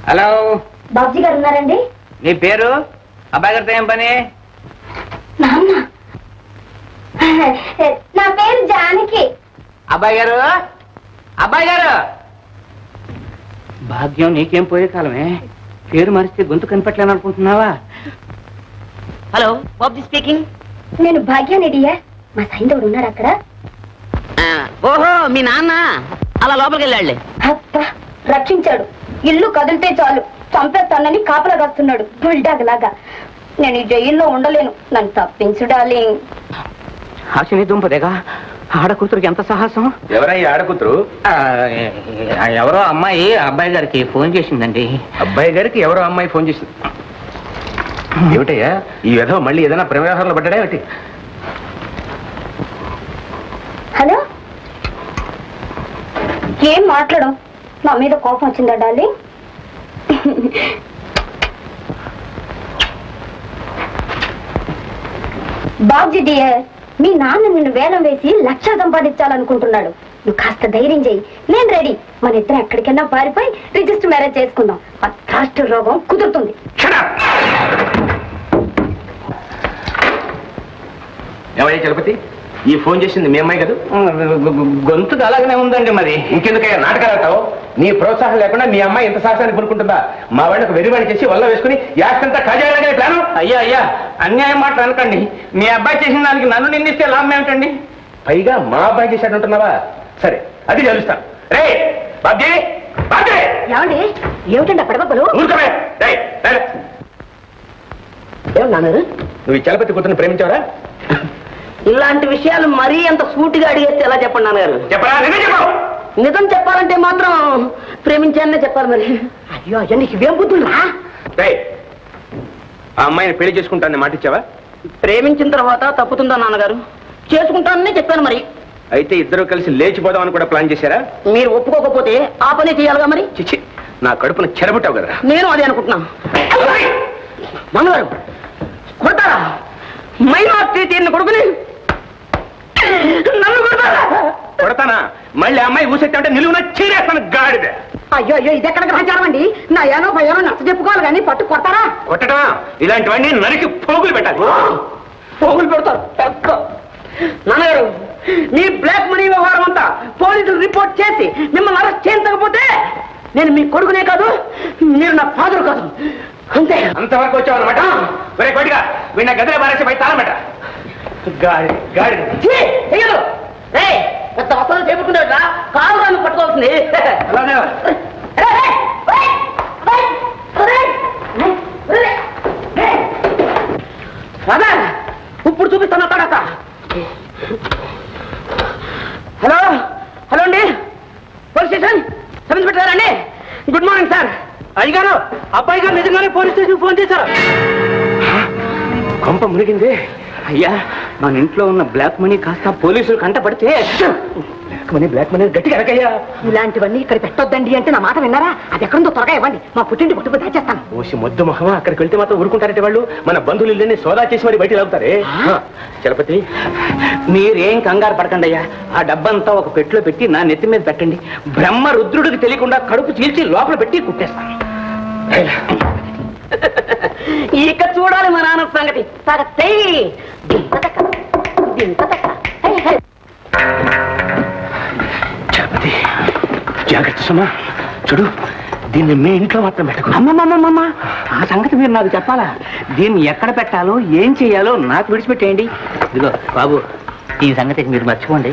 Hello Babuji గారు ఉన్నారండి? నీ పేరు? అబ్బాయి గారితో ఏం పని? నాన్న, నా పేరు జానకి. అబ్బాయి గారు, అబ్బాయి గారు. భాగ్యం నీకేం పోయే కాలమే, పేరు మరిస్తే గొంతు కనిపెట్టలేను అనుకుంటున్నావా? Hello, Babji speaking. నేను భాగ్యాన్ని డియర్. మా సైందవుడు ఉన్నాడు అక్కడ. ఓహో, మీ నాన్న అలా లోపలికి వెళ్ళాడులే. అబ్బా, రక్షించాడు. ఇల్లు కదిలితే చాలు చంపేస్తానని కాపలా కాస్తున్నాడు బుల్డాగ్ లాగా. నేను ఈ జైల్లో ఉండలేను, నన్ను తప్పించు డార్లింగ్. హాసిని దుంపదేగా, ఆడకూతురికి ఎంత సాహసం. ఎవరయ్యా ఆడకూతురు? ఎవరో అమ్మాయి అబ్బాయి గారికి ఫోన్ చేసిందండి. అబ్బాయి గారికి ఎవరో అమ్మాయి ఫోన్ చేసింది. ఏమిటయ్యా ఈ విధవ మళ్ళీ ఏదైనా ప్రవ్యవహారంలో పడ్డా ఏమిటి? హలో, ఏం మాట్లాడం? నా మీద కోపం వచ్చిందా డార్లింగ్? బాబ్జీ డియర్, మీ నాన్న నిన్ను వేలం వేసి 1,00,000 సంపాదించాలనుకుంటున్నాడు. నువ్వు కాస్త ధైర్యం చేయి, నేను రెడీ. మన ఇద్దరం ఎక్కడికైనా పారిపోయి రిజిస్టర్ మ్యారేజ్ చేసుకుందాం. ఫస్ట్ రోగం కుదురుతుంది. ఏమయ్యా చలపతి, ఈ ఫోన్ చేసింది మీ అమ్మాయి కదా? గొంతుకు అలాగనే ఉందండి. మరి ఇంకెందుకయ్యా నాటకాలు ఆడతావు? నీ ప్రోత్సాహం లేకుండా మీ అమ్మాయి ఎంత సాహసాన్ని కొనుక్కుంటుందా? మా వాళ్ళకు వెరివాణి చేసి వల్ల వేసుకుని యాక్టంతా కాజేయాలనే ప్లాను. అయ్యా అయ్యా, అన్యాయం మాటలు అనకండి. మీ అబ్బాయి చేసిన దానికి నన్ను నిందిస్తే లాభం ఏమిటండి? పైగా మా అబ్బాయి చేశాడంటున్నావా? సరే, అది తెలుస్తాను. రే బాబ్జీ, బాబ్జీ! ఏమండి, ఏమిటండి అప్పటికప్పుడు? ఊరుకోవే. రేయ్, రేయ్. నువ్వు ఈ చలపతి కూతురుని ప్రేమించావరా? ఇలాంటి విషయాలు మరీ అంత సూటిగా అడిగేస్తే ఎలా చెప్పండి నాన్నగారు? చెప్పరా? నిజం చెప్పు. నిజం చెప్పాలంటే మాత్రం ప్రేమించాననే చెప్పాలి. మరి అయ్యో అయ్యో, నీకు ఇవేం బుద్ధులురా? రేయ్, ఆ అమ్మాయిని పెళ్లి చేసుకుంటానని మాట ఇచ్చావా? ప్రేమించిన తర్వాత తప్పుతుందా నాన్నగారు? చేసుకుంటానని చెప్పాను. మరి అయితే ఇద్దరు కలిసి లేచిపోదామని కూడా ప్లాన్ చేశారా? మీరు ఒప్పుకోకపోతే ఆ పని చేయాలిగా. మరి చిచ్చి, నా కడుపును చెరబుట్టావు కదా. నేను అదే అనుకుంటున్నా. నాన్నగారు కొడతారా? మైనార్టీ తీరిన కొడుకుని నన్ను కొడతారా? కొడతానా? మళ్ళీ అమ్మాయి ఊసెత్తా నిలువున చీరేస్తాను గాడిద. అయ్యో అయ్యో, ఇది ఎక్కడ గ్రహించారం అండి? నా ఏనో భయానో నచ్చ చెప్పుకోవాలి కానీ పట్టు కొడతారా? కొట్టడమా? ఇలాంటివన్నీ నరికి పోగులు పెట్టాలి. పోగులు పెడతారు. నాన్నగారు, మీ బ్లాక్ మనీ వ్యవహారం అంతా పోలీసులు రిపోర్ట్ చేసి మిమ్మల్ని అరెస్ట్ చేయించకపోతే నేను మీ కొడుకునే కాదు, మీరు నా ఫాదర్ కాదు. అంతే. అంతవరకు వచ్చావు అనమాట. ఒరే కొడిగా, వీళ్ళ గదిలో బారేసి బయట తాళమట. గాడి గాడి పెద్ద వసతులు చెప్పుకున్నాడు. కారు నన్ను పట్టుకోవాల్సింది. ఇప్పుడు చూపిస్తాను తర్వాత. హలో హలో అండి, పోలీస్ స్టేషన్ సబ్ ఇన్స్పెక్టర్ అండి. Good morning sir. అయ్యగారు, అబ్బాయి గారు నిజంగానే పోలీస్ స్టేషన్ ఫోన్ చేశారు. కొంప మునిగింది. అయ్యా, మన ఇంట్లో ఉన్న బ్లాక్ మనీ కాస్త పోలీసులు కంటపడితే. బ్లాక్ మనీ గట్టిగా అరకయ్యా. ఇలాంటివన్నీ ఇక్కడ పెట్టొద్దండి అంటే నా మాట విన్నారా? అది ఎక్కడుందో త్వరగా ఇవ్వండి, మా పుట్టింటి పుట్టుకు దాచేస్తాను. ఓసి మొద్దు మొహమా, అక్కడికి వెళ్తే మాత్రం ఊరుకుంటారంటే వాళ్ళు మన బంధువులు ఇల్లని సోదా చేసి మరి బయట లాగుతారే. చలపతి, మీరేం కంగారు పడకండి అయ్యా. ఆ డబ్బంతా ఒక పెట్టిలో పెట్టి నా నెత్తి మీద పెట్టండి. బ్రహ్మ రుద్రుడికి తెలియకుండా కడుపు చీల్చి లోపల పెట్టి కుట్టేస్తాను. ఇక చూడాలి మా నాన్న సంగతి. చలపతి, జాగ్రత్త సుమా. చూడు, దీన్ని మీ ఇంట్లో మాత్రం పెట్టకు. అమ్మమ్మమ్మమ్మ, ఆ సంగతి మీరు నాకు చెప్పాలా? దీన్ని ఎక్కడ పెట్టాలో ఏం చేయాలో నాకు విడిచిపెట్టేయండి. ఇదిగో బాబు, ఈ సంగతి మీరు మర్చిపోండి.